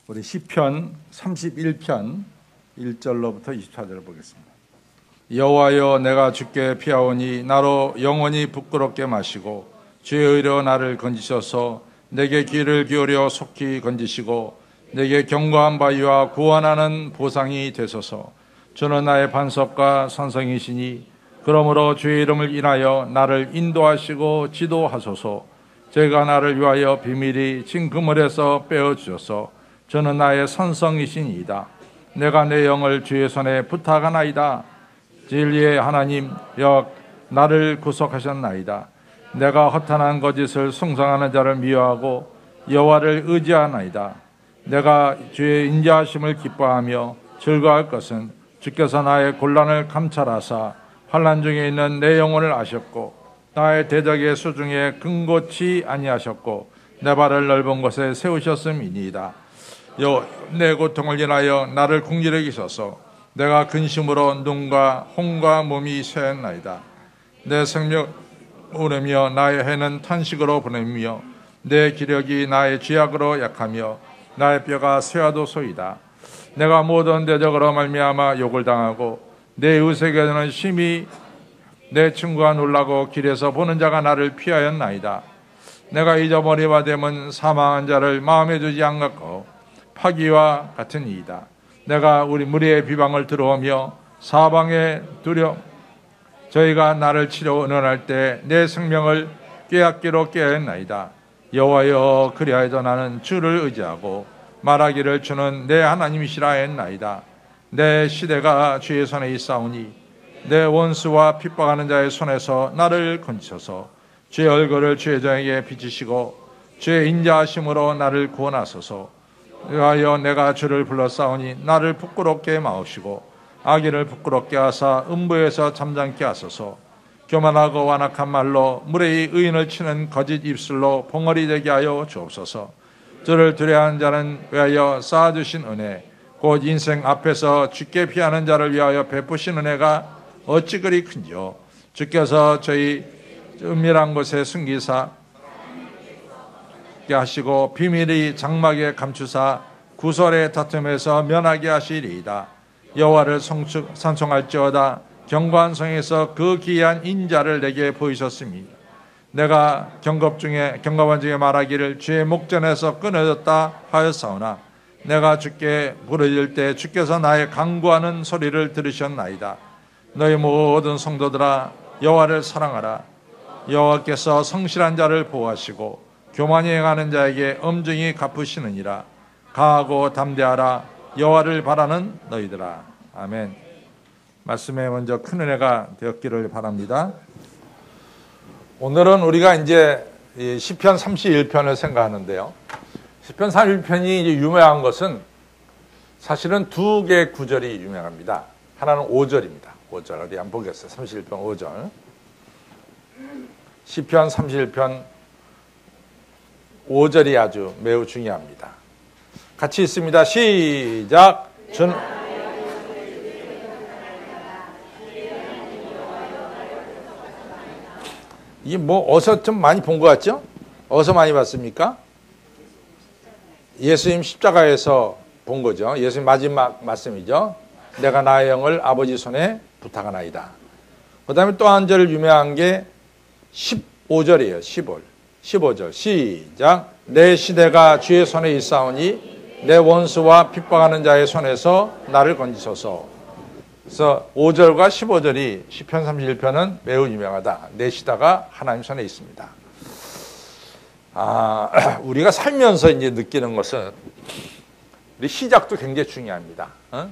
우리 시편 31편 1절로부터 24절을 보겠습니다. 여호와여, 내가 주께 피하오니 나로 영원히 부끄럽게 마시고 주의 의로 나를 건지셔서 내게 귀를 기울여 속히 건지시고 내게 견고한 바위와 구원하는 보상이 되소서. 주는 나의 반석과 선성이시니 그러므로 주의 이름을 인하여 나를 인도하시고 지도하소서. 제가 나를 위하여 비밀히 진 그물에서 빼어주셔서 저는 나의 선성이시니이다. 내가 내 영을 주의 손에 부탁하나이다. 진리의 하나님 여 나를 구속하셨나이다. 내가 허탄한 거짓을 숭상하는 자를 미워하고 여호와를 의지하나이다. 내가 주의 인자하심을 기뻐하며 즐거워할 것은 주께서 나의 곤란을 감찰하사 환난 중에 있는 내 영혼을 아셨고 나의 대적의 수중에 근고치 아니하셨고 내 발을 넓은 곳에 세우셨음이니이다. 내 고통을 인하여 나를 긍휼히 여기소서. 내가 근심으로 눈과 혼과 몸이 쇠했나이다. 내 생명 오르며 나의 해는 탄식으로 보내며 내 기력이 나의 쥐약으로 약하며 나의 뼈가 쇠하도소이다. 내가 모든 대적으로 말미암아 욕을 당하고 내 의색에는 심히 내 친구가 놀라고 길에서 보는 자가 나를 피하였나이다. 내가 잊어버리와 됨은 사망한 자를 마음에 두지 않겠고 파기와 같은 이이다. 내가 우리 무리의 비방을 들어오며 사방에 저희가 나를 치려 은원할 때 내 생명을 꾀악기로 꾀했나이다. 여호와여, 그리하여도 나는 주를 의지하고 말하기를 주는 내 하나님이시라 했나이다. 내 시대가 주의 손에 있사오니 내 원수와 핍박하는 자의 손에서 나를 건지셔서 주의 얼굴을 주의 종에게 비치시고 주의 인자하심으로 나를 구원하소서. 여호와여, 내가 주를 불러싸우니 나를 부끄럽게 마옵시고 악인을 부끄럽게 하사 음부에서 잠잠케 하소서. 교만하고 완악한 말로 무례히 의인을 치는 거짓 입술로 봉어리 되게 하여 주옵소서. 저를 두려워하는 자는 위하여 쌓아주신 은혜 곧 인생 앞에서 주께 피하는 자를 위하여 베푸신 은혜가 어찌 그리 큰지요. 주께서 저희 은밀한 곳에 숨기사 하시고 비밀이 장막에 감추사 구설의 다툼에서 면하게 하시리이다. 여호와를 찬송할지어다. 견고한 성에서 그 기이한 인자를 내게 보이셨습니다. 내가 경겁한 중에 말하기를 주의 목전에서 끊어졌다 하였사오나 내가 주께 부르짖을 때 주께서 나의 간구하는 소리를 들으셨나이다. 너희 모든 성도들아, 여호와를 사랑하라. 여호와께서 성실한 자를 보호하시고 교만히 행하는 자에게 엄중히 갚으시느니라. 강하고 담대하라. 여호와를 바라는 너희들아. 아멘. 말씀에 먼저 큰 은혜가 되었기를 바랍니다. 오늘은 우리가 이제 시편 31편을 생각하는데요. 시편 31편이 유명한 것은 사실은 두 개의 구절이 유명합니다. 하나는 5절입니다. 5절 어디 한번 보겠어요. 31편 5절. 시편 31편 5절이 아주 매우 중요합니다. 같이 있습니다. 시작. 이게 뭐 어서 좀 많이 본 것 같죠? 어서 많이 봤습니까? 예수님 십자가에서 본 거죠. 예수님 마지막 말씀이죠. 내가 나의 영을 아버지 손에 부탁하나이다. 그 다음에 또 한 절 유명한 게 15절이에요. 15절 시작. 내 시대가 주의 손에 있사오니 내 원수와 핍박하는 자의 손에서 나를 건지소서. 그래서 5절과 15절이 시편 31편은 매우 유명하다. 내 시대가 하나님 손에 있습니다. 우리가 살면서 이제 느끼는 것은 우리 시작도 굉장히 중요합니다.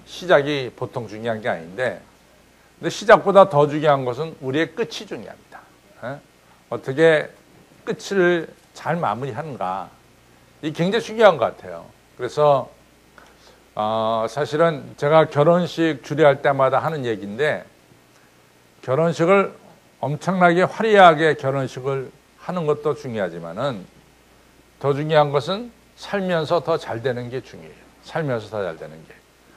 시작이 보통 중요한 게 아닌데, 근데 시작보다 더 중요한 것은 우리의 끝이 중요합니다. 어떻게 끝을 잘 마무리하는가, 이게 굉장히 중요한 것 같아요. 그래서 사실은 제가 결혼식 주례할 때마다 하는 얘기인데, 결혼식을 엄청나게 화려하게 결혼식을 하는 것도 중요하지만은 더 중요한 것은 살면서 더 잘 되는 게 중요해요. 살면서 더 잘 되는 게.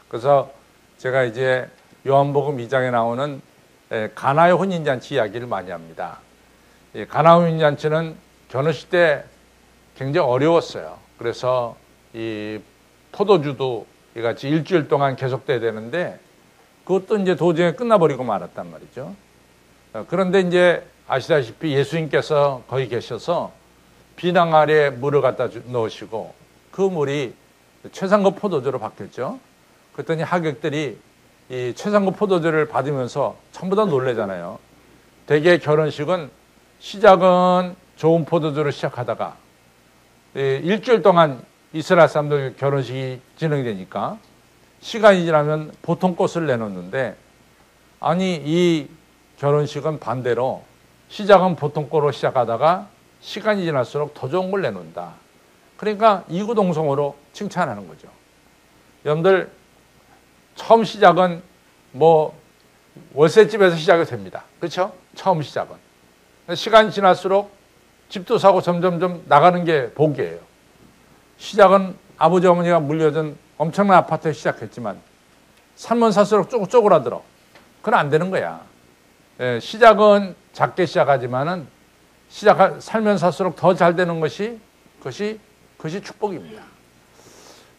그래서 제가 이제 요한복음 2장에 나오는 가나의 혼인잔치 이야기를 많이 합니다. 가나 혼인잔치는 결혼식 때 굉장히 어려웠어요. 그래서 이 포도주도 이같이 일주일 동안 계속돼야 되는데 그것도 이제 도중에 끝나버리고 말았단 말이죠. 그런데 이제 아시다시피 예수님께서 거기 계셔서 비낭 아래에 물을 갖다 넣으시고 그 물이 최상급 포도주로 바뀌었죠. 그랬더니 하객들이 이 최상급 포도주를 받으면서 전부 다 놀래잖아요. 대개 결혼식은 시작은 좋은 포도주로 시작하다가 일주일 동안 이스라엘 사람들 결혼식이 진행되니까 시간이 지나면 보통 꽃을 내놓는데 아니 이 결혼식은 반대로 시작은 보통 꽃으로 시작하다가 시간이 지날수록 더 좋은 걸 내놓는다. 그러니까 이구동성으로 칭찬하는 거죠. 여러분들 처음 시작은 뭐 월세집에서 시작이 됩니다. 그렇죠? 처음 시작은. 시간이 지날수록 집도 사고 점점점 나가는 게 복이에요. 시작은 아버지 어머니가 물려준 엄청난 아파트에 시작했지만 살면 살수록 쪼그라들어. 그건 안 되는 거야. 시작은 작게 시작하지만은 살면 살수록 더 잘 되는 그것이 축복입니다.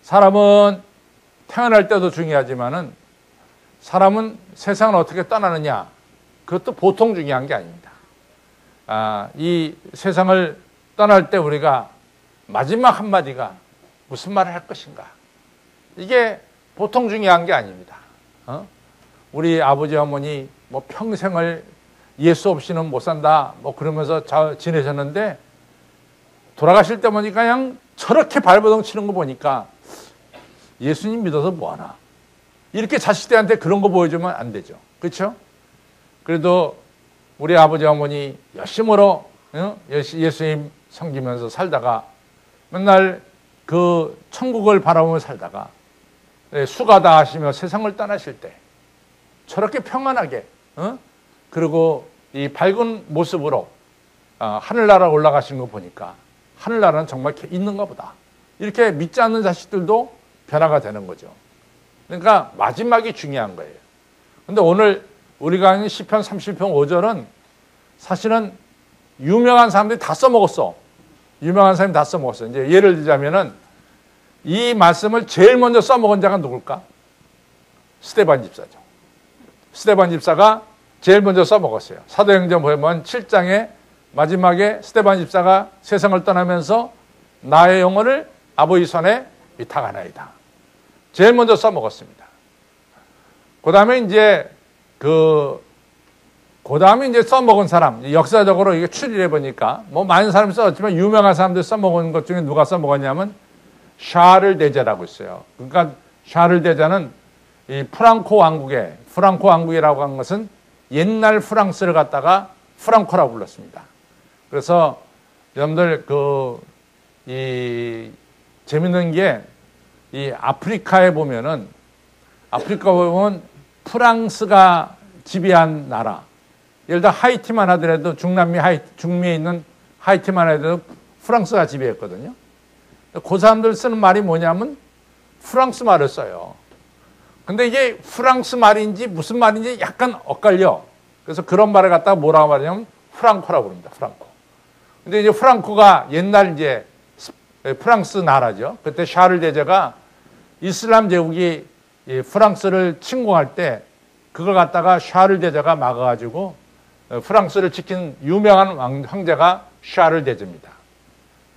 사람은 태어날 때도 중요하지만은 사람은 세상을 어떻게 떠나느냐 그것도 보통 중요한 게 아닙니다. 이 세상을 떠날 때 우리가 마지막 한마디가 무슨 말을 할 것인가 이게 보통 중요한 게 아닙니다. 우리 아버지 어머니 뭐 평생을 예수 없이는 못 산다 뭐 그러면서 지내셨는데 돌아가실 때 보니까 그냥 저렇게 발버둥 치는 거 보니까 예수님 믿어서 뭐하나 이렇게 자식들한테 그런 거 보여주면 안 되죠. 그렇죠? 그래도 우리 아버지 어머니 열심으로 예수님 섬기면서 살다가 맨날 그 천국을 바라보며 살다가 수가다 하시며 세상을 떠나실 때 저렇게 평안하게 그리고 이 밝은 모습으로 하늘나라 올라가신 거 보니까 하늘나라는 정말 있는가 보다 이렇게 믿지 않는 자식들도 변화가 되는 거죠. 그러니까 마지막이 중요한 거예요. 근데 오늘 우리가 하는 시편 30편 5절은 사실은 유명한 사람들이 다 써먹었어. 유명한 사람이 다 써먹었어. 이제 예를 들자면은 이 말씀을 제일 먼저 써먹은 자가 누굴까? 스데반 집사죠. 스데반 집사가 제일 먼저 써먹었어요. 사도행전 보면 7장에 마지막에 스데반 집사가 세상을 떠나면서 나의 영혼을 아버지 손에 위탁하나이다. 제일 먼저 써먹었습니다. 그 다음에 이제 써먹은 사람, 역사적으로 이게 추리해 보니까 뭐 많은 사람이 써왔지만 유명한 사람들 써먹은 것 중에 누가 써먹었냐면 샤를 대제라고 있어요. 그러니까 샤를 대제는 이 프랑코 왕국이라고 한 것은 옛날 프랑스를 갖다가 프랑코라고 불렀습니다. 그래서 여러분들 재밌는 게 이 아프리카 보면 프랑스가 지배한 나라. 예를 들어 하이티만 하더라도 중미에 있는 하이티만 하더라도 프랑스가 지배했거든요. 그 사람들 쓰는 말이 뭐냐면 프랑스 말을 써요. 근데 이게 프랑스 말인지 무슨 말인지 약간 엇갈려. 그래서 그런 말을 갖다가 뭐라고 말하냐면 프랑코라고 부릅니다. 프랑코. 근데 이제 프랑코가 옛날 이제 프랑스 나라죠. 그때 샤를 대제가 이슬람 제국이 프랑스를 침공할 때 그걸 갖다가 샤를 대제가 막아가지고 프랑스를 지킨 유명한 황제가 샤를 대제입니다.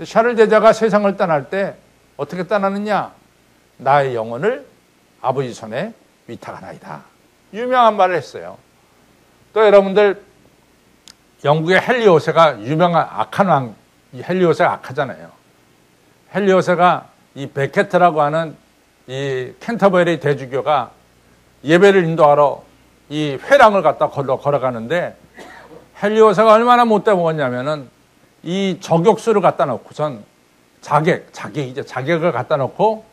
샤를 대제가 세상을 떠날 때 어떻게 떠나느냐? 나의 영혼을 아버지 손에 위탁하나이다. 유명한 말을 했어요. 또 여러분들 영국의 헨리 5세가 유명한 악한 왕, 헨리 5세가 악하잖아요. 헨리 5세가 이 베케트라고 하는 이 캔터버리 대주교가 예배를 인도하러 이 회랑을 갖다 걸어가는데 헨리 5세가 얼마나 못돼 먹었냐면은 이 저격수를 갖다 놓고선 자격을 갖다 놓고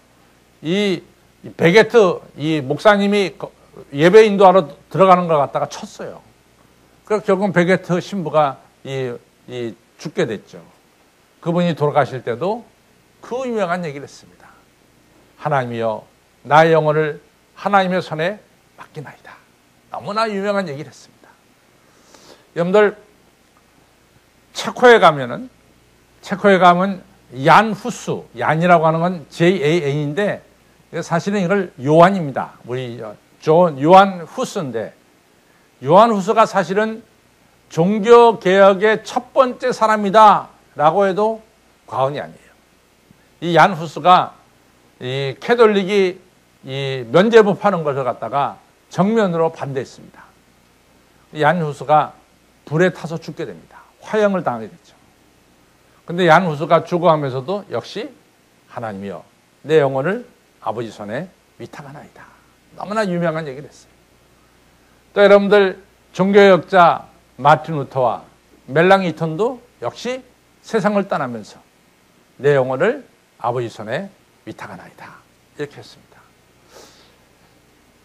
이 베게트 이 목사님이 예배 인도하러 들어가는 걸 갖다가 쳤어요. 그래서 결국은 베게트 신부가 죽게 됐죠. 그분이 돌아가실 때도 그 유명한 얘기를 했습니다. 하나님이여 나의 영혼을 하나님의 손에 맡기나이다. 너무나 유명한 얘기를 했습니다. 여러분들 체코에 가면 얀 후스, 얀이라고 하는 건 JAN인데 사실은 이걸 요한입니다. 우리 요한 후스인데, 요한 후스가 사실은 종교개혁의 첫 번째 사람이다 라고 해도 과언이 아니에요. 이 얀 후스가 이 캐톨릭이 이 면죄부 파는 것을 갖다가 정면으로 반대했습니다. 얀 후스가 불에 타서 죽게 됩니다. 화형을 당하게 됐죠. 근데 얀 후스가 죽어가면서도 역시 하나님이여 내 영혼을 아버지 손에 위탁하나이다. 너무나 유명한 얘기를 했어요. 또 여러분들 종교개혁자 마틴 루터와 멜랑 이톤도 역시 세상을 떠나면서 내 영혼을 아버지 손에 위탁하나이다. 이렇게 했습니다.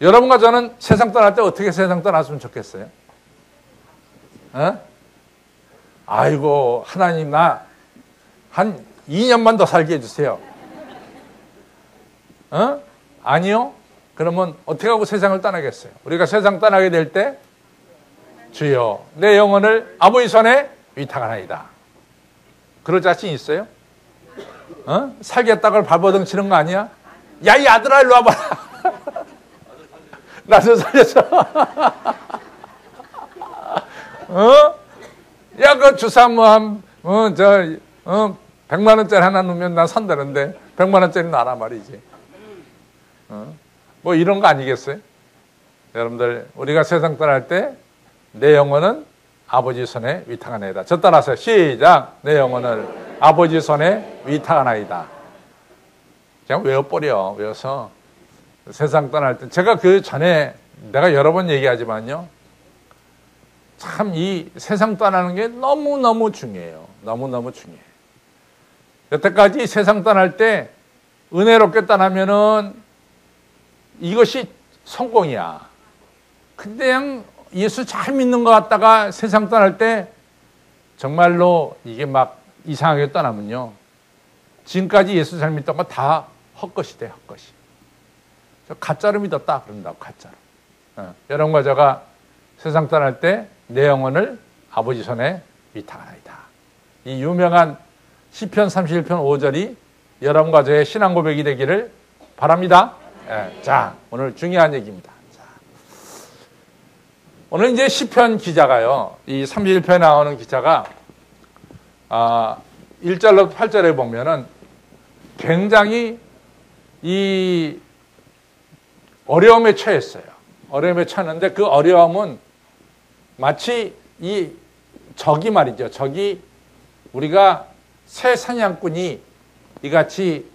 여러분과 저는 세상 떠날 때 어떻게 세상 떠났으면 좋겠어요? 아이고 하나님 나 한 2년만 더 살게 해주세요. 아니요? 그러면 어떻게 하고 세상을 떠나겠어요? 우리가 세상 떠나게 될 때 주여 내 영혼을 아버지 손에 위탁하나이다. 그럴 자신 있어요? 살겠다고 발버둥 치는 거 아니야? 야 이 아들아 일로 와봐라. 나 좀 살려줘. 야 그 주사 뭐 100만 원짜리 하나 넣으면 나 산다는데 100만 원짜리 놔라 말이지. 뭐 이런 거 아니겠어요? 여러분들 우리가 세상 떠날 때 내 영혼은 아버지 손에 위탁하나이다. 저 따라서 시작. 내 영혼을 아버지 손에 위탁하나이다. 그냥 외워버려. 외워서 세상 떠날 때 제가 그 전에 내가 여러 번 얘기하지만요. 참 이 세상 떠나는 게 너무너무 중요해요. 너무너무 중요해요. 여태까지 세상 떠날 때 은혜롭게 떠나면은 이것이 성공이야. 근데 그냥 예수 잘 믿는 것 같다가 세상 떠날 때 정말로 이게 막 이상하게 떠나면요. 지금까지 예수 잘 믿던 거 다 헛것이 돼, 헛것이. 저 가짜로 믿었다 그런다고, 가짜로. 여러분과 제가 세상 떠날 때 내 영혼을 아버지 손에 위탁하나이다. 이 유명한 시편 31편 5절이 여러분과 저의 신앙 고백이 되기를 바랍니다. 자, 오늘 중요한 얘기입니다. 자, 오늘 이제 시편 기자가요, 이 31편에 나오는 기자가 1절로 8절에 보면은 굉장히 이 어려움에 처했어요. 어려움에 처했는데 그 어려움은 마치 이 적이 말이죠. 적이 우리가 새 사냥꾼이 이같이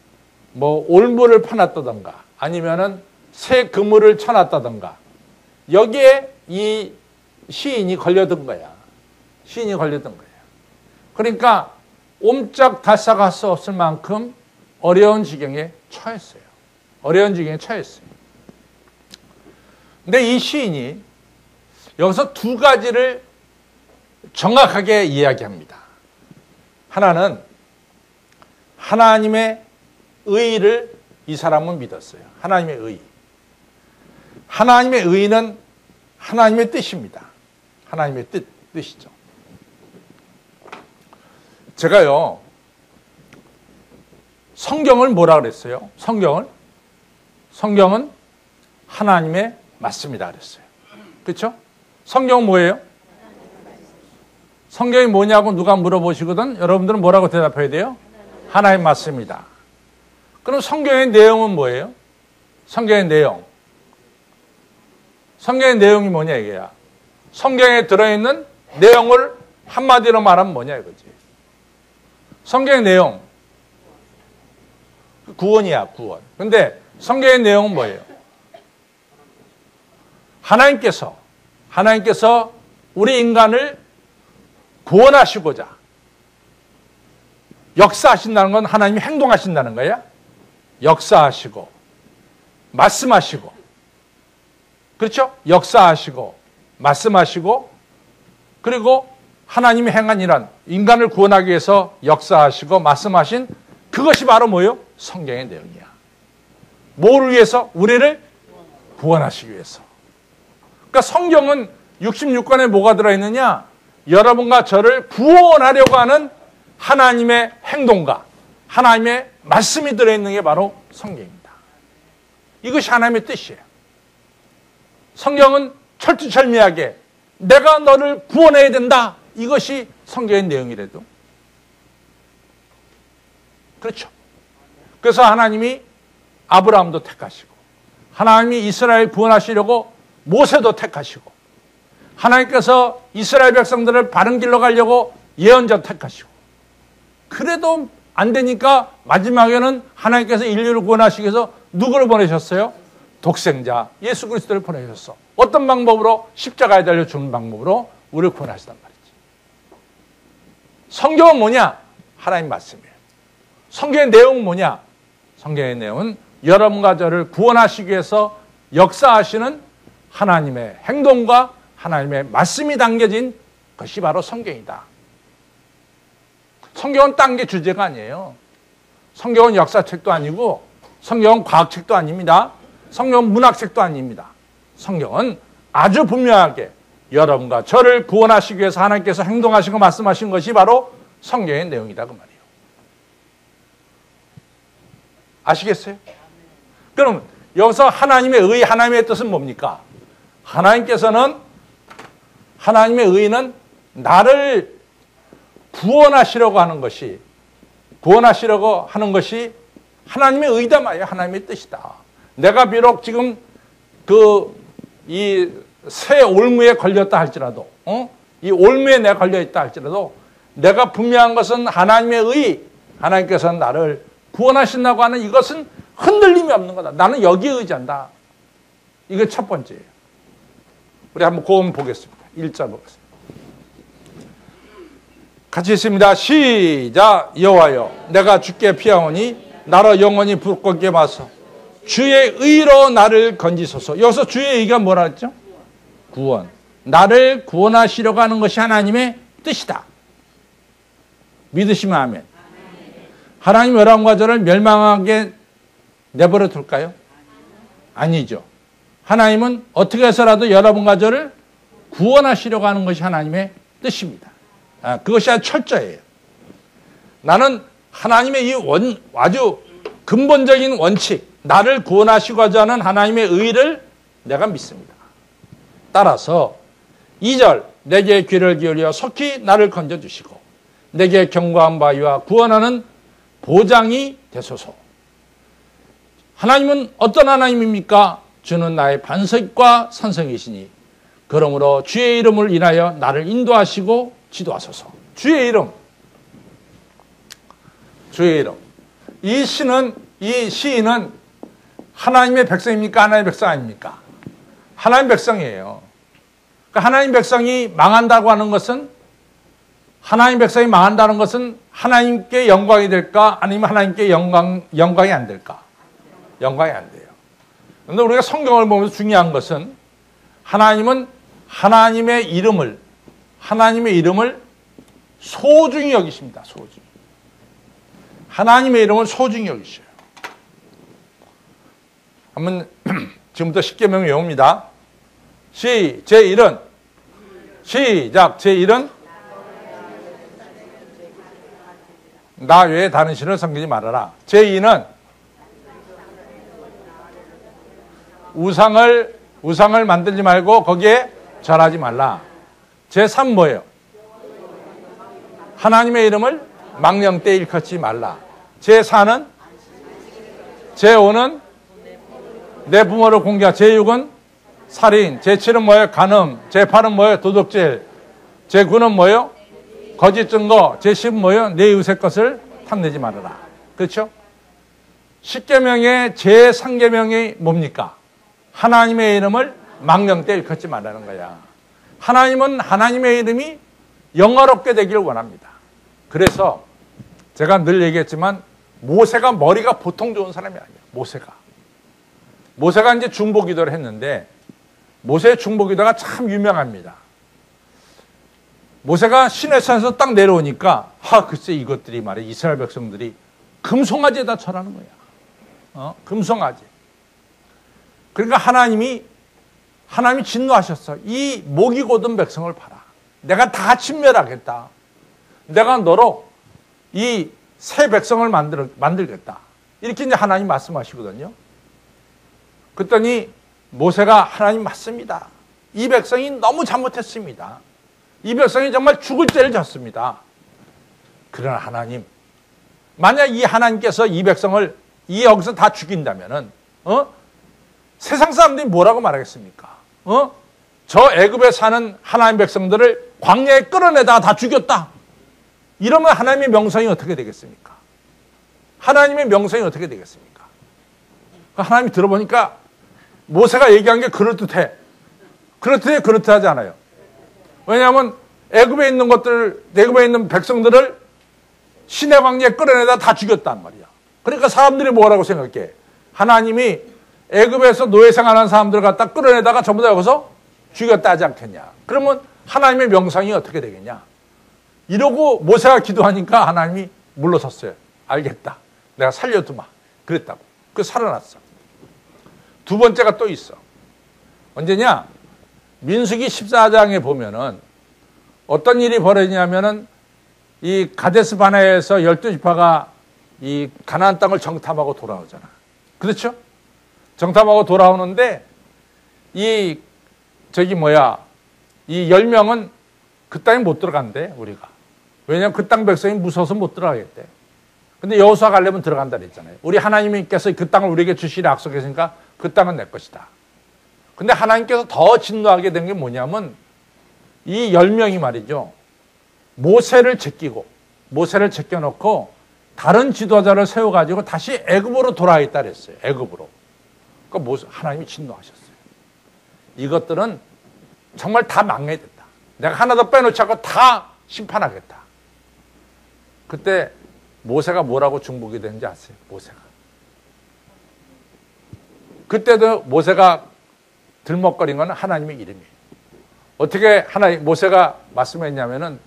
뭐 올무를 파놨다던가 아니면은 새 그물을 쳐놨다던가 여기에 이 시인이 걸려든 거야. 시인이 걸려든 거야. 그러니까 옴짝달싹할 수 없을 만큼 어려운 지경에 처했어요. 어려운 지경에 처했어요. 근데 이 시인이 여기서 두 가지를 정확하게 이야기합니다. 하나는 하나님의 의를 이 사람은 믿었어요. 하나님의 의. 하나님의 의는 하나님의 뜻입니다. 하나님의 뜻이죠. 제가요, 성경을 뭐라 그랬어요? 성경은 하나님의 맞습니다 그랬어요. 그렇죠? 성경은 뭐예요? 성경이 뭐냐고 누가 물어보시거든 여러분들은 뭐라고 대답해야 돼요? 하나님 맞습니다. 그럼 성경의 내용은 뭐예요? 성경의 내용. 성경의 내용이 뭐냐 이게야. 성경에 들어있는 내용을 한마디로 말하면 뭐냐 이거지. 성경의 내용. 구원이야, 구원. 근데 성경의 내용은 뭐예요? 하나님께서 우리 인간을 구원하시고자 역사하신다는 건 하나님이 행동하신다는 거야. 역사하시고 말씀하시고 그렇죠? 역사하시고 말씀하시고 그리고 하나님이 행한 일은 인간을 구원하기 위해서 역사하시고 말씀하신 그것이 바로 뭐예요? 성경의 내용이야. 뭐를 위해서? 우리를 구원하시기 위해서. 그러니까 성경은 66권에 뭐가 들어있느냐? 여러분과 저를 구원하려고 하는 하나님의 행동과 하나님의 말씀이 들어있는 게 바로 성경입니다. 이것이 하나님의 뜻이에요. 성경은 철두철미하게 내가 너를 구원해야 된다. 이것이 성경의 내용이라도. 그렇죠. 그래서 하나님이 아브라함도 택하시고, 하나님이 이스라엘 구원하시려고 모세도 택하시고, 하나님께서 이스라엘 백성들을 바른 길로 가려고 예언자 택하시고, 그래도 안 되니까 마지막에는 하나님께서 인류를 구원하시기 위해서 누구를 보내셨어요? 독생자 예수 그리스도를 보내셨어. 어떤 방법으로? 십자가에 달려 죽는 방법으로 우리를 구원하시단 말이지. 성경은 뭐냐? 하나님 말씀이에요. 성경의 내용은 뭐냐? 성경의 내용은 여러분과 저를 구원하시기 위해서 역사하시는 하나님의 행동과 하나님의 말씀이 담겨진 것이 바로 성경이다. 성경은 딴 게 주제가 아니에요. 성경은 역사책도 아니고, 성경은 과학책도 아닙니다. 성경은 문학책도 아닙니다. 성경은 아주 분명하게 여러분과 저를 구원하시기 위해서 하나님께서 행동하시고 말씀하신 것이 바로 성경의 내용이다 그 말이에요. 아시겠어요? 그럼 여기서 하나님의 의, 하나님의 뜻은 뭡니까? 하나님께서는, 하나님의 의는 나를 구원하시려고 하는 것이, 구원하시려고 하는 것이 하나님의 의다 말이에요. 하나님의 뜻이다. 내가 비록 지금 이 새 올무에 걸렸다 할지라도, 이 올무에 내가 걸려있다 할지라도, 내가 분명한 것은 하나님의 의, 하나님께서는 나를 구원하신다고 하는 이것은 흔들림이 없는 거다. 나는 여기에 의지한다. 이게 첫 번째예요. 우리 한번 고음 보겠습니다. 1절 보겠습니다. 같이 있습니다. 시작. 여호와여 내가 주께 피하오니 나로 영원히 부끄럽게 마소. 주의 의로 나를 건지소서. 여기서 주의 의가 뭐라 했죠? 구원. 나를 구원하시려고 하는 것이 하나님의 뜻이다. 믿으시면 아멘. 하나님 여러분과 저를 멸망하게 내버려 둘까요? 아니죠. 하나님은 어떻게 해서라도 여러분과 저를 구원하시려고 하는 것이 하나님의 뜻입니다. 그것이 아주 철저해요. 나는 하나님의 이 아주 근본적인 원칙, 나를 구원하시고자 하는 하나님의 의를 내가 믿습니다. 따라서 2절 내게 귀를 기울여 속히 나를 건져주시고 내게 경고한 바위와 구원하는 보장이 되소서. 하나님은 어떤 하나님입니까? 주는 나의 반석과 산성이시니 그러므로 주의 이름을 인하여 나를 인도하시고 지도하소서. 주의 이름. 주의 이름. 이 시인은 하나님의 백성입니까? 하나님의 백성 아닙니까? 하나님의 백성이에요. 그러니까 하나님의 백성이 망한다고 하는 것은, 하나님의 백성이 망한다는 것은 하나님께 영광이 될까? 아니면 하나님께 영광이 안 될까? 영광이 안 돼요. 그런데 우리가 성경을 보면서 중요한 것은 하나님은 하나님의 이름을 소중히 여기십니다. 소중히. 하나님의 이름을 소중히 여기셔요. 한번 지금부터 10계명 외웁니다. 제1은 시작. 제1은 나 외에 다른 신을 섬기지 말아라. 제2는 우상을 만들지 말고 거기에 절하지 말라. 제3 뭐예요? 하나님의 이름을 망령되이 일컫지 말라. 제4는 제5는 내 부모를 공개하. 제6은 살인. 제7은 뭐예요? 간음. 제8은 뭐예요? 도둑질. 제9는 뭐예요? 거짓 증거. 제10은 뭐예요? 내 이웃의 것을 탐내지 말아라. 그렇죠? 10계명의 제3계명이 뭡니까? 하나님의 이름을 망령되이 일컫지 말라는 거야. 하나님은 하나님의 이름이 영화롭게 되기를 원합니다. 그래서 제가 늘 얘기했지만 모세가 머리가 보통 좋은 사람이 아니에요. 모세가 이제 중보기도를 했는데 모세의 중보기도가 참 유명합니다. 모세가 시내산에서 딱 내려오니까 글쎄 이것들이 말이야, 이스라엘 백성들이 금송아지에다 절하는 거야. 금송아지. 그러니까 하나님이 진노하셨어. 이 목이 곧은 백성을 봐라. 내가 다 진멸하겠다. 내가 너로 이 새 백성을 만들겠다. 이렇게 이제 하나님 말씀하시거든요. 그랬더니 모세가 하나님 맞습니다. 이 백성이 너무 잘못했습니다. 이 백성이 정말 죽을 죄를 졌습니다. 그러나 하나님, 만약 이 하나님께서 이 백성을 여기서 다 죽인다면은 세상 사람들이 뭐라고 말하겠습니까? 저 애굽에 사는 하나님 백성들을 광야에 끌어내다가 다 죽였다. 이러면 하나님의 명성이 어떻게 되겠습니까? 하나님의 명성이 어떻게 되겠습니까? 하나님이 들어보니까 모세가 얘기한 게 그럴듯해. 그럴듯하지 않아요. 왜냐하면 애굽에 있는 백성들을 시내 광야에 끌어내다 다 죽였단 말이야. 그러니까 사람들이 뭐라고 생각해? 하나님이 애굽에서 노예 생활하는 사람들을 갖다 끌어내다가 전부 다 여기서 죽였다 하지 않겠냐. 그러면 하나님의 명상이 어떻게 되겠냐. 이러고 모세가 기도하니까 하나님이 물러섰어요. 알겠다. 내가 살려두마. 그랬다고. 그래서 살아났어. 두 번째가 또 있어. 언제냐? 민수기 14장에 보면은 어떤 일이 벌어지냐면은 이 가데스 바네에서 12지파가 이 가나안 땅을 정탐하고 돌아오잖아. 그렇죠? 정탐하고 돌아오는데 이 10명은 그 땅에 못 들어간대, 우리가. 왜냐하면 그 땅 백성이 무서워서 못 들어가겠대. 근데 여호수아 가려면 들어간다 그랬잖아요. 우리 하나님께서 그 땅을 우리에게 주시리 약속했으니까 그 땅은 내 것이다. 근데 하나님께서 더 진노하게 된 게 뭐냐면 이 10명이 말이죠. 모세를 제껴놓고 다른 지도자를 세워가지고 다시 애굽으로 돌아있다 그랬어요. 애굽으로. 그러니까 하나님이 진노하셨어요. 이것들은 정말 다 망해졌다. 내가 하나도 빼놓지 않고 다 심판하겠다. 그때 모세가 뭐라고 중보게 되는지 아세요? 모세가. 그때도 모세가 들먹거린 건 하나님의 이름이에요. 어떻게 모세가 말씀했냐면은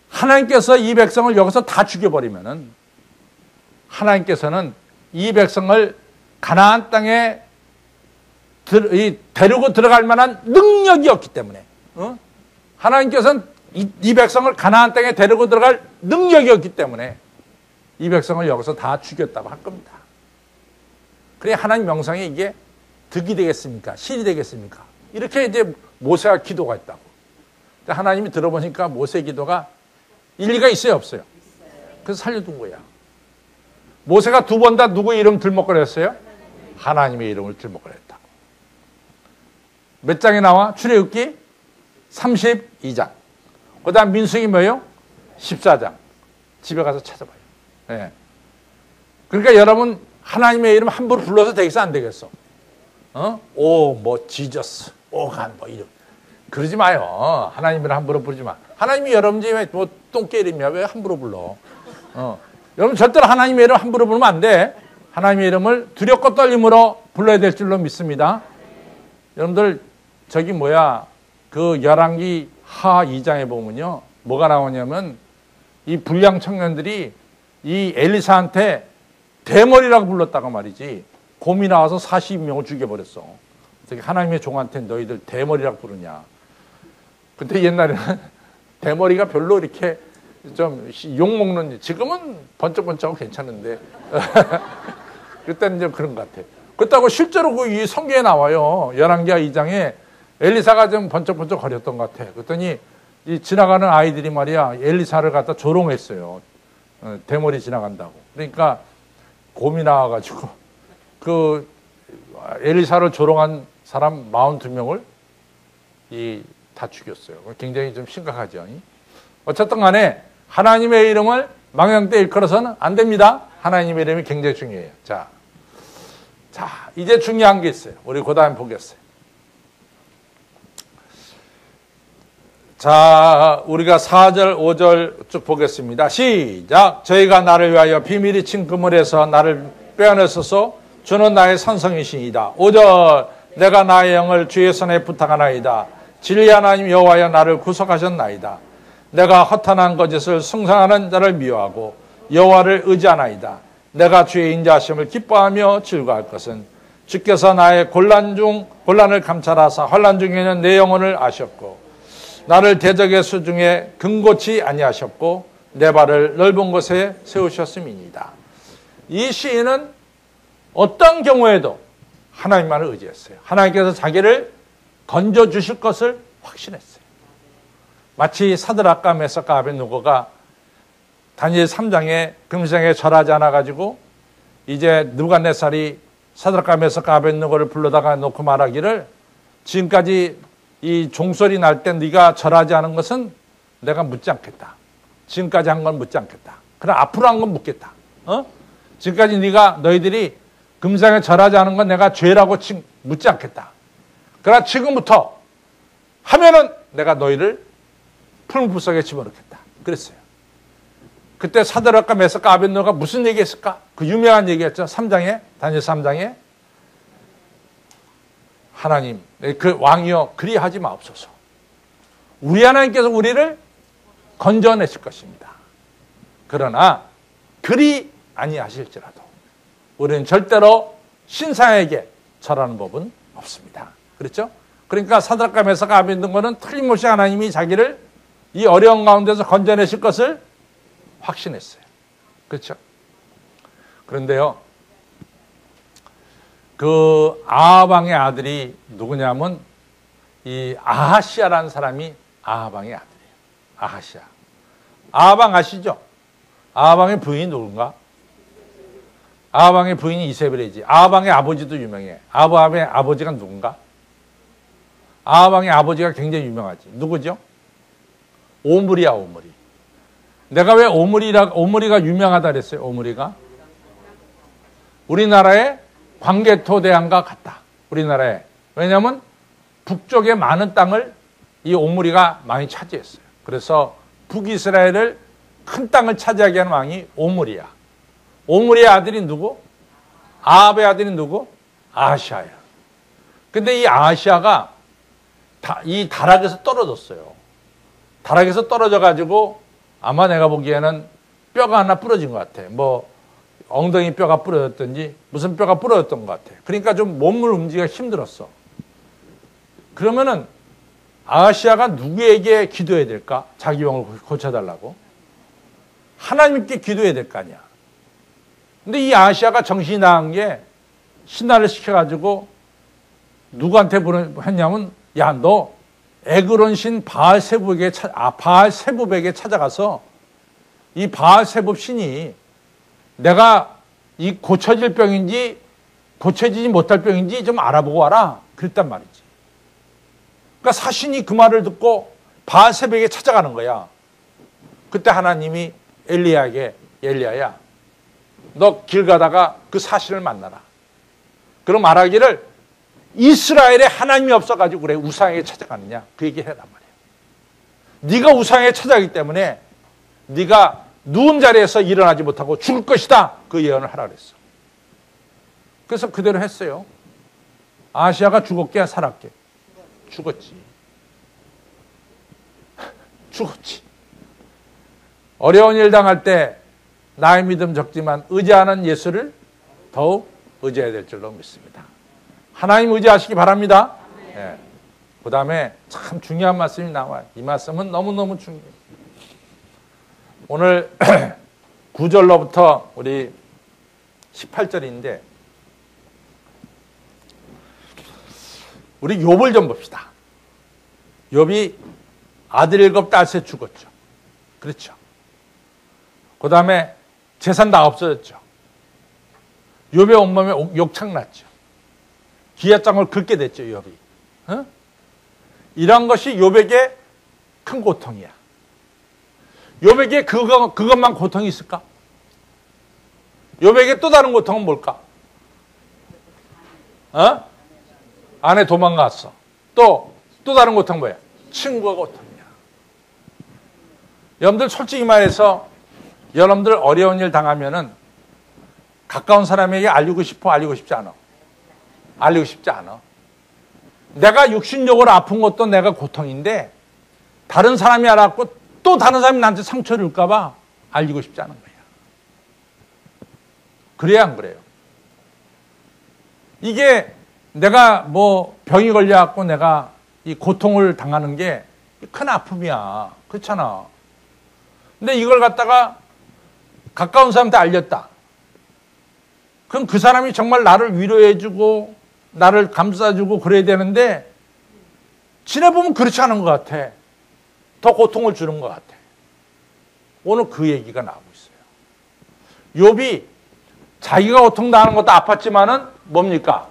하나님께서 이 백성을 여기서 다 죽여버리면은 하나님께서는 이 백성을 가나안 땅에 데리고 들어갈 만한 능력이 없기 때문에 하나님께서는 이 백성을 가나안 땅에 데리고 들어갈 능력이 없기 때문에 이 백성을 여기서 다 죽였다고 할 겁니다. 그래 하나님 명상에 이게 득이 되겠습니까? 실이 되겠습니까? 이렇게 이제 모세가 기도가 있다고. 하나님이 들어보니까 모세의 기도가 일리가 있어요, 없어요? 그래서 살려둔 거야. 모세가 두 번 다 누구 이름 들먹거렸어요? 하나님의 이름을 들먹거렸다. 몇 장에 나와? 출애굽기 32장. 그 다음 민수기 뭐예요? 14장. 집에 가서 찾아봐요. 네. 그러니까 여러분 하나님의 이름 함부로 불러서 되겠어 안 되겠어? 지저스, 이름. 그러지 마요. 하나님 이름 함부로 부르지 마. 하나님이 여러분 집에 똥개 이름이야. 왜 함부로 불러? 여러분 절대로 하나님의 이름 함부로 부르면 안 돼. 하나님의 이름을 두렵고 떨림으로 불러야 될 줄로 믿습니다. 여러분들 그 열왕기 하 2장에 보면요. 뭐가 나오냐면 이 불량 청년들이 이 엘리사한테 대머리라고 불렀다가 말이지. 곰이 나와서 42명을 죽여버렸어. 하나님의 종한테 너희들 대머리라고 부르냐. 근데 옛날에는 대머리가 별로 이렇게 좀 욕먹는, 지금은 번쩍번쩍하고 괜찮은데. 그때는 이제 그런 것 같아. 그렇다고 실제로 이 성경에 나와요. 열왕기하 2장에 엘리사가 좀 번쩍번쩍 거렸던 것 같아. 그랬더니 이 지나가는 아이들이 말이야, 엘리사를 갖다 조롱했어요. 대머리 지나간다고. 그러니까 곰이 나와가지고 그 엘리사를 조롱한 사람 42명을 다 죽였어요. 굉장히 좀 심각하죠. 어쨌든 간에 하나님의 이름을 망령되이 일컬어서는 안 됩니다. 하나님의 이름이 굉장히 중요해요. 자, 이제 중요한 게 있어요. 우리 그 다음에 보겠어요. 자, 우리가 4절, 5절 쭉 보겠습니다. 시작. 저희가 나를 위하여 비밀이 친 그물에서 나를 빼어내소서. 주는 나의 산성이시이다. 5절. 내가 나의 영을 주의 손에 부탁하나이다. 진리 하나님 여호와여 나를 구속하셨나이다. 내가 허탄한 거짓을 숭상하는 자를 미워하고 여호와를 의지하나이다. 내가 주의 인자하심을 기뻐하며 즐거워할 것은 주께서 나의 곤란을 감찰하사 환난 중에는 내 영혼을 아셨고 나를 대적의 수중에 근고치 아니하셨고 내 발을 넓은 곳에 세우셨음이니이다. 이 시인은 어떤 경우에도 하나님만을 의지했어요. 하나님께서 자기를 건져주실 것을 확신했어요. 마치 사드락과 메삭과 아벳느고가 다니엘 3장에 금상에 절하지 않아가지고 이제 느부갓네살이 사드락과 메삭과 아벳느고를 불러다가 놓고 말하기를 지금까지 이 종소리 날 때 네가 절하지 않은 것은 내가 묻지 않겠다. 지금까지 한 건 묻지 않겠다. 그럼 앞으로 한 건 묻겠다. 지금까지 너희들이 금상에 절하지 않은 건 내가 죄라고 묻지 않겠다. 그러나 지금부터 하면은 내가 너희를 풀무불 속에 집어넣겠다. 그랬어요. 그때 사드락과 메삭과 아벳느고가 무슨 얘기했을까? 그 유명한 얘기였죠. 3장에 다니엘 3장에 하나님 그 왕이여 그리하지 마옵소서. 우리 하나님께서 우리를 건져내실 것입니다. 그러나 그리 아니하실지라도 우리는 절대로 신상에게 절하는 법은 없습니다. 그렇죠? 그러니까 사드락과 메삭과 아벳느고는 틀림없이 하나님이 자기를 이 어려운 가운데서 건져내실 것을 확신했어요. 그렇죠? 그런데요, 그 아합 왕의 아들이 누구냐면 이 아하시아라는 사람이 아합 왕의 아들이에요. 아하시아. 아합 왕 아시죠? 아합 왕의 부인이 누군가? 아합 왕의 부인이 이세벨이지. 아합 왕의 아버지도 유명해. 아합 왕의 아버지가 누군가? 아합 왕의 아버지가 굉장히 유명하지. 누구죠? 오므리야, 오므리. 내가 왜 오므리가 유명하다 그랬어요? 오므리가 우리나라의 광개토 대왕과 같다. 우리나라에. 왜냐하면 북쪽에 많은 땅을 이 오므리가 많이 차지했어요. 그래서 북이스라엘을 큰 땅을 차지하게 하는 왕이 오므리야. 오므리의 아들이 누구? 아합의 아들이 누구? 아하시아야. 근데 이 아하시아가 이 다락에서 떨어졌어요. 다락에서 떨어져가지고 아마 내가 보기에는 뼈가 하나 부러진 것 같아. 뭐 엉덩이 뼈가 부러졌든지 무슨 뼈가 부러졌던 것 같아. 그러니까 좀 몸을 움직이기가 힘들었어. 그러면은 아하시아가 누구에게 기도해야 될까? 자기 병을 고쳐달라고. 하나님께 기도해야 될 거 아니야. 근데 이 아하시아가 정신이 나간 게 신나를 시켜가지고 누구한테 했냐면 야, 너 에그론 신 바알세붑에게 찾아가서 이 바알세붑 신이 내가 이 고쳐질 병인지 고쳐지지 못할 병인지 좀 알아보고 와라. 그랬단 말이지. 그러니까 사신이 그 말을 듣고 바알세붑에게 찾아가는 거야. 그때 하나님이 엘리야에게 엘리야야, 너 길 가다가 그 사신을 만나라. 그럼 말하기를 이스라엘에 하나님이 없어가지고 그래 우상에게 찾아가느냐 그 얘기를 해란 말이야. 네가 우상에게 찾아가기 때문에 네가 누운 자리에서 일어나지 못하고 죽을 것이다. 그 예언을 하라 그랬어. 그래서 그대로 했어요. 아시아가 죽었게 살았게? 죽었지. 죽었지. 어려운 일 당할 때 나의 믿음 적지만 의지하는 예수를 더욱 의지해야 될 줄로 믿습니다. 하나님 의지하시기 바랍니다. 네. 그 다음에 참 중요한 말씀이 나와요. 이 말씀은 너무너무 중요해요. 오늘 9절로부터 우리 18절인데 우리 욥을 좀 봅시다. 욥이 아들 7 딸3 죽었죠. 그렇죠. 그 다음에 재산 다 없어졌죠. 욥의 온몸에 욕창 났죠. 기아장을 긁게 됐죠, 욥이. 어? 이런 것이 욥에게 큰 고통이야. 욥에게 그것만 고통이 있을까? 욥에게 또 다른 고통은 뭘까? 아내 도망갔어. 또 다른 고통은 뭐야? 친구가 고통이야. 여러분들 솔직히 말해서 여러분들 어려운 일 당하면은 가까운 사람에게 알리고 싶어? 알리고 싶지 않아? 알리고 싶지 않아. 내가 육신적으로 아픈 것도 내가 고통인데 다른 사람이 알았고 또 다른 사람이 나한테 상처를 줄까 봐 알리고 싶지 않은 거야. 그래야 안 그래요? 이게 내가 뭐 병이 걸려갖고 내가 이 고통을 당하는 게 큰 아픔이야. 그렇잖아. 근데 이걸 갖다가 가까운 사람한테 알렸다. 그럼 그 사람이 정말 나를 위로해주고 나를 감싸주고 그래야 되는데 지내보면 그렇지 않은 것 같아. 더 고통을 주는 것 같아. 오늘 그 얘기가 나오고 있어요. 욥이 자기가 고통당하는 것도 아팠지만은 뭡니까?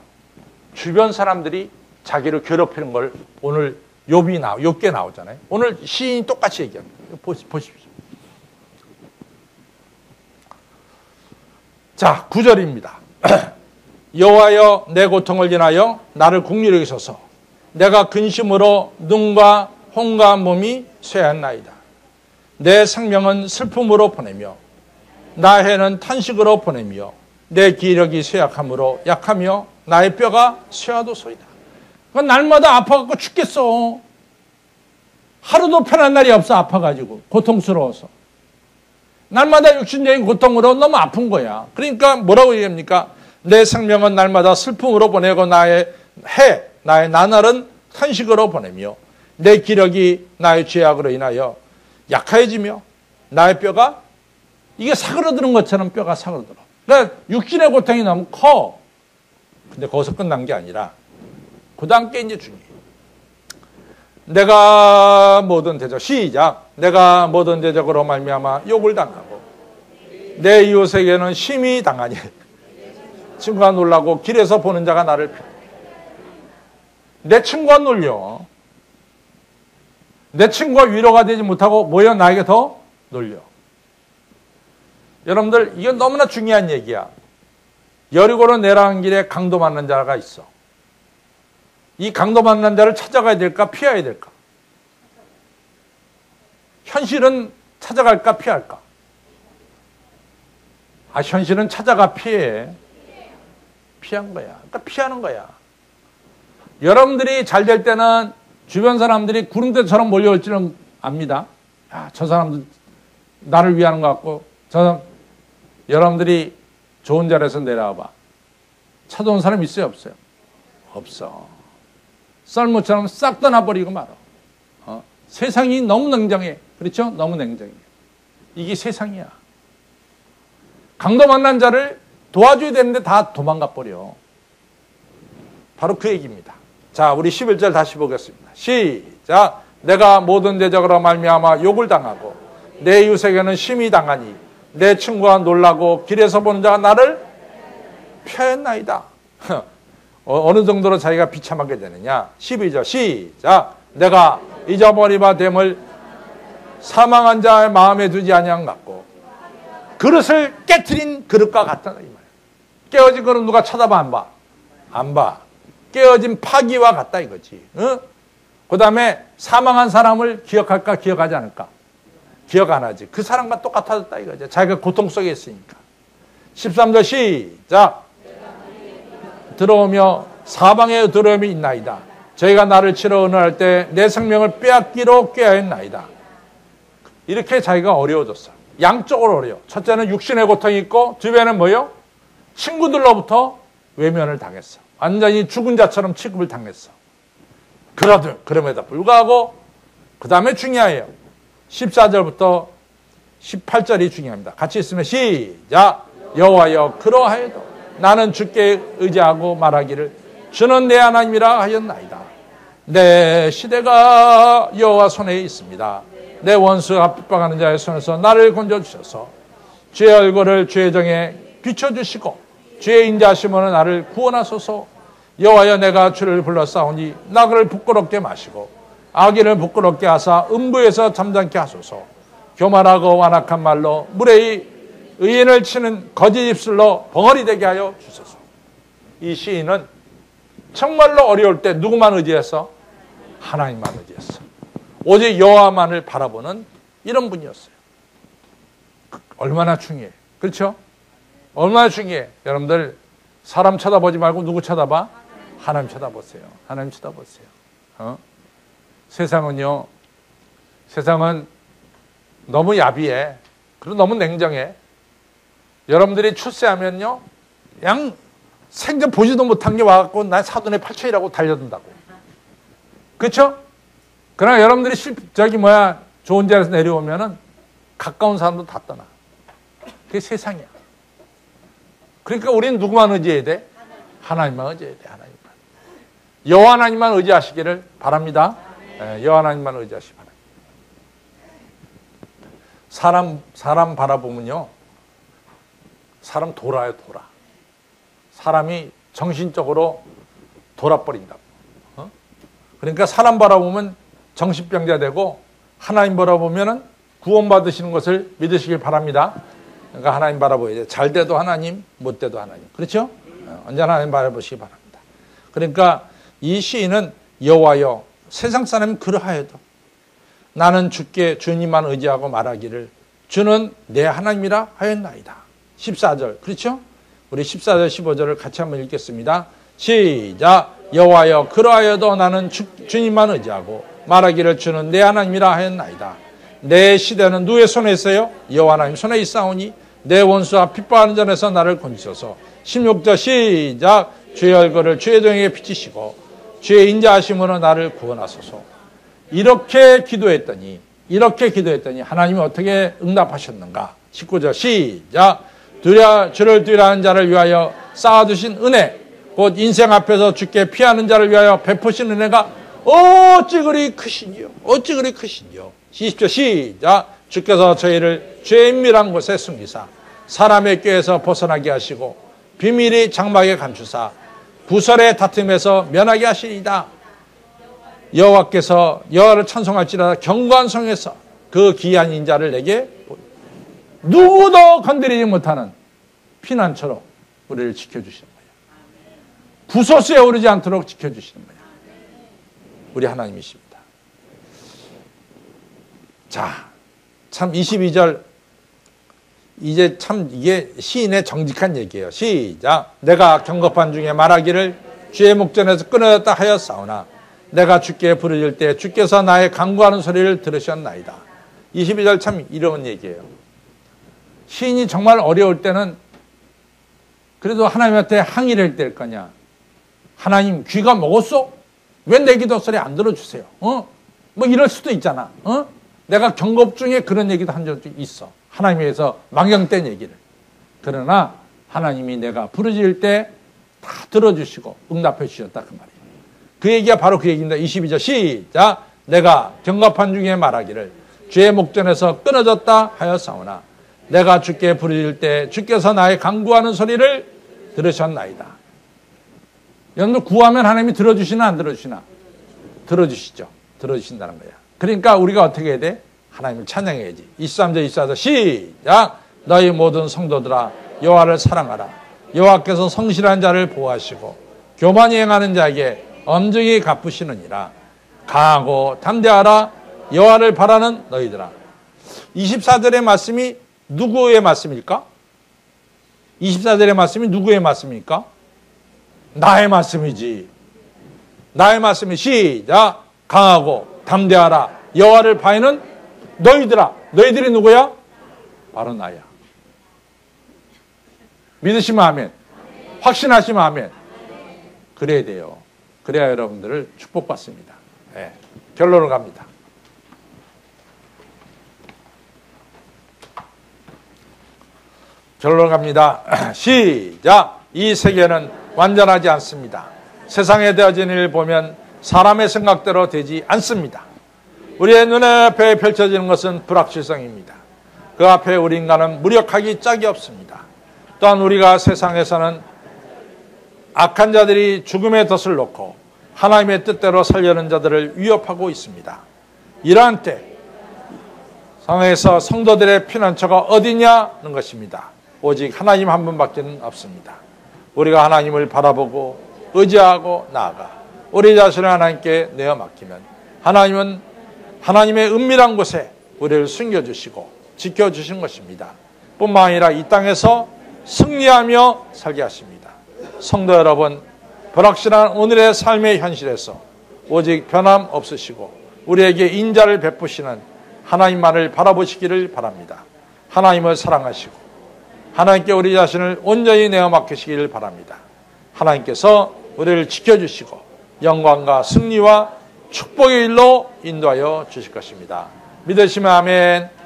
주변 사람들이 자기를 괴롭히는 걸 오늘 욥게 나오잖아요. 오늘 시인이 똑같이 얘기합니다. 보십시오. 자, 9절입니다. 여호와여 내 고통을 인하여 나를 긍휼히 여기소서. 내가 근심으로 눈과 혼과 몸이 쇠하나이다. 내 생명은 슬픔으로 보내며 나해는 탄식으로 보내며 내 기력이 쇠약함으로 약하며 나의 뼈가 쇠하도소이다. 날마다 아파갖고 죽겠어. 하루도 편한 날이 없어. 아파가지고 고통스러워서. 날마다 육신적인 고통으로 너무 아픈 거야. 그러니까 뭐라고 얘기합니까? 내 생명은 날마다 슬픔으로 보내고 나의 나날은 탄식으로 보내며 내 기력이 나의 죄악으로 인하여 약해지며 나의 뼈가 이게 사그러드는 것처럼 뼈가 사그러들어. 그러니까 육신의 고통이 너무 커. 근데 거기서 끝난 게 아니라 그 다음 게 이제 중요해. 내가 모든 대적 시작. 내가 모든 대적으로 말미암아 욕을 당하고 내 이웃에게는 심히 당하니 친구가 놀라고 길에서 보는 자가 나를 내 친구가 놀려. 내 친구가 위로가 되지 못하고 뭐여 나에게 더 놀려. 여러분들 이건 너무나 중요한 얘기야. 여리고로 내려가는 길에 강도 만난 자가 있어. 이 강도 만난 자를 찾아가야 될까 피해야 될까? 현실은 찾아갈까 피할까? 현실은 찾아가 피해. 피한 거야. 그러니까 피하는 거야. 여러분들이 잘 될 때는 주변 사람들이 구름대처럼 몰려올 줄은 압니다. 저 사람들 나를 위하는 것 같고 여러분들이 좋은 자리에서 내려와 봐. 찾아온 사람 있어요 없어요? 없어. 썰무처럼 싹 떠나버리고 말아. 세상이 너무 냉정해. 그렇죠? 너무 냉정해. 이게 세상이야. 강도 만난 자를 도와줘야 되는데 다 도망가 버려. 바로 그 얘기입니다. 자, 우리 11절 다시 보겠습니다. 시작. 내가 모든 대적으로 말미암아 욕을 당하고 내 이웃에게는 심히 당하니 내 친구가 놀라고 길에서 보는 자가 나를 피하였나이다. 어느 정도로 자기가 비참하게 되느냐. 12절 시작. 내가 잊어버리바 됨을 사망한 자의 마음에 두지 아니한 같고 그릇을 깨트린 그릇과 같다. 이 말이야. 깨어진 그릇 누가 쳐다봐 안 봐? 안 봐. 깨어진 파기와 같다 이거지. 그 다음에 사망한 사람을 기억할까 기억하지 않을까? 기억 안 하지. 그 사람과 똑같아졌다 이거죠. 자기가 고통 속에 있으니까. 13절 시작. 들어오며 사방에 들어옴이 있나이다. 저희가 나를 치러 은은할 때 내 생명을 빼앗기로 꾀하였나이다. 이렇게 자기가 어려워졌어. 양쪽으로 어려워. 첫째는 육신의 고통이 있고 주변에는 뭐요? 친구들로부터 외면을 당했어. 완전히 죽은 자처럼 취급을 당했어. 그럼에도 불구하고 그 다음에 중요해요. 14절부터 18절이 중요합니다. 같이 있으면 시작. 여호와여 그러하여도 나는 주께 의지하고 말하기를 주는 내 하나님이라 하였나이다. 내 시대가 여호와 손에 있습니다. 내 원수가 핍박하는 자의 손에서 나를 건져주셔서 주의 얼굴을 주의 정에 비춰주시고 주의 인자하심으로 나를 구원하소서. 여호와여 내가 주를 불러 싸우니 나그를 부끄럽게 마시고 악인을 부끄럽게 하사 음부에서 잠잠케 하소서. 교만하고 완악한 말로 무례히 의인을 치는 거짓 입술로 벙어리 되게 하여 주소서. 이 시인은 정말로 어려울 때 누구만 의지했어? 하나님만 의지했어. 오직 여호와만을 바라보는 이런 분이었어요. 얼마나 중요해. 그렇죠? 얼마나 중요해. 여러분들 사람 쳐다보지 말고 누구 쳐다봐? 하나님 쳐다보세요. 하나님 쳐다보세요. 세상은요. 세상은 너무 야비해. 그리고 너무 냉정해. 여러분들이 출세하면요. 그냥 생전 보지도 못한 게 와갖고 난 사돈의 8천이라고 달려든다고. 그렇죠? 그러나 여러분들이 좋은 자리에서 내려오면은 가까운 사람도 다 떠나. 그게 세상이야. 그러니까 우리는 누구만 의지해야 돼? 하나님만 의지해야 돼. 하나님만. 여호와 하나님만 의지하시기를 바랍니다. 여호와 하나님만 의지하시기 바랍니다. 사람 바라보면요, 사람 돌아요, 돌아. 사람이 정신적으로 돌아버린다고. 그러니까 사람 바라보면 정신병자 되고, 하나님 바라보면은 구원받으시는 것을 믿으시길 바랍니다. 그러니까 하나님 바라보야 돼. 잘 돼도 하나님, 못 돼도 하나님. 그렇죠? 언제나 하나님 바라보시기 바랍니다. 그러니까 이 시인은 여호와여, 세상 사람이 그러하여도 나는 주께 주님만 의지하고 말하기를 주는 내 하나님이라 하였나이다. 14절. 그렇죠? 우리 14절 15절을 같이 한번 읽겠습니다. 시작. 여호와여, 그러하여도 나는 주님만 의지하고 말하기를 주는 내 하나님이라 하였나이다. 내 시대는 누구의 손에 있어요? 여호와 하나님 손에 있사오니 내 원수와 핍박하는 전에서 나를 건지소서. 16절 시작. 주의 얼굴을 주의 종에게 비치시고 주의 인자하심으로 나를 구원하소서. 이렇게 기도했더니 하나님이 어떻게 응답하셨는가? 19절 시작. 주를 두려워하는 자를 위하여 쌓아두신 은혜, 곧 인생 앞에서 주께 피하는 자를 위하여 베푸신 은혜가 어찌 그리 크시니요. 20절 시작. 주께서 저희를 죄의 은밀한 곳에 숨기사 사람의 꾀에서 벗어나게 하시고 비밀이 장막에 감추사 부설의 다툼에서 면하게 하시리이다. 여호와께서 여호와를 찬송할지라다 견고한 성에서 그 귀한 인자를 내게 누구도 건드리지 못하는 피난처로 우리를 지켜주시는 거예요. 부소스에 오르지 않도록 지켜주시는 거예요. 우리 하나님이십니다. 자, 참 22절 이제 참 이게 시인의 정직한 얘기예요. 시작. 내가 경겁한 중에 말하기를 주의 목전에서 끊어졌다 하였사오나 내가 주께 부르짖을 때 주께서 나의 간구하는 소리를 들으셨나이다. 22절 참 이런 얘기예요. 시인이 정말 어려울 때는 그래도 하나님한테 항의를 할 때일 거냐. 하나님 귀가 먹었어? 왜 내 기도 소리 안 들어주세요? 뭐 이럴 수도 있잖아. 내가 경겁 중에 그런 얘기도 한 적도 있어. 하나님에 의해서 망령된 얘기를. 그러나 하나님이 내가 부르짖을 때 다 들어주시고 응답해 주셨다 그 말이에요. 그 얘기가 바로 그 얘기입니다. 22절 시작. 내가 경겁한 중에 말하기를 주의 목전에서 끊어졌다 하였사오나 내가 주께 부르짖을 때 주께서 나의 간구하는 소리를 들으셨나이다. 여러분들 구하면 하나님이 들어주시나 안 들어주시나? 들어주시죠. 들어주신다는 거야. 그러니까 우리가 어떻게 해야 돼? 하나님을 찬양해야지. 23절 24절 시작. 너희 모든 성도들아 여호와를 사랑하라. 여호와께서 성실한 자를 보호하시고 교만히 행하는 자에게 엄중히 갚으시느니라. 강하고 담대하라. 여호와를 바라는 너희들아. 24절의 말씀이 누구의 말씀일까? 24절의 말씀이 누구의 말씀입니까? 나의 말씀이지. 나의 말씀이 시작. 강하고 담대하라. 여호와를 바라는 너희들아. 너희들이 누구야? 바로 나야. 믿으시면 아멘. 확신하시면 아멘. 그래야 돼요. 그래야 여러분들을 축복받습니다. 네. 결론을 갑니다. 결론 갑니다. 시작. 이 세계는 완전하지 않습니다. 세상에 되어진 일을 보면 사람의 생각대로 되지 않습니다. 우리의 눈앞에 펼쳐지는 것은 불확실성입니다. 그 앞에 우리 인간은 무력하기 짝이 없습니다. 또한 우리가 세상에서는 악한 자들이 죽음의 덫을 놓고 하나님의 뜻대로 살려는 자들을 위협하고 있습니다. 이러한 때 상황에서 성도들의 피난처가 어디냐는 것입니다. 오직 하나님 한 분밖에는 없습니다. 우리가 하나님을 바라보고 의지하고 나아가 우리 자신을 하나님께 내어 맡기면 하나님은 하나님의 은밀한 곳에 우리를 숨겨주시고 지켜주신 것입니다. 뿐만 아니라 이 땅에서 승리하며 살게 하십니다. 성도 여러분, 불확실한 오늘의 삶의 현실에서 오직 변함 없으시고 우리에게 인자를 베푸시는 하나님만을 바라보시기를 바랍니다. 하나님을 사랑하시고 하나님께 우리 자신을 온전히 내어 맡기시기를 바랍니다. 하나님께서 우리를 지켜주시고 영광과 승리와 축복의 일로 인도하여 주실 것입니다. 믿으시면 아멘.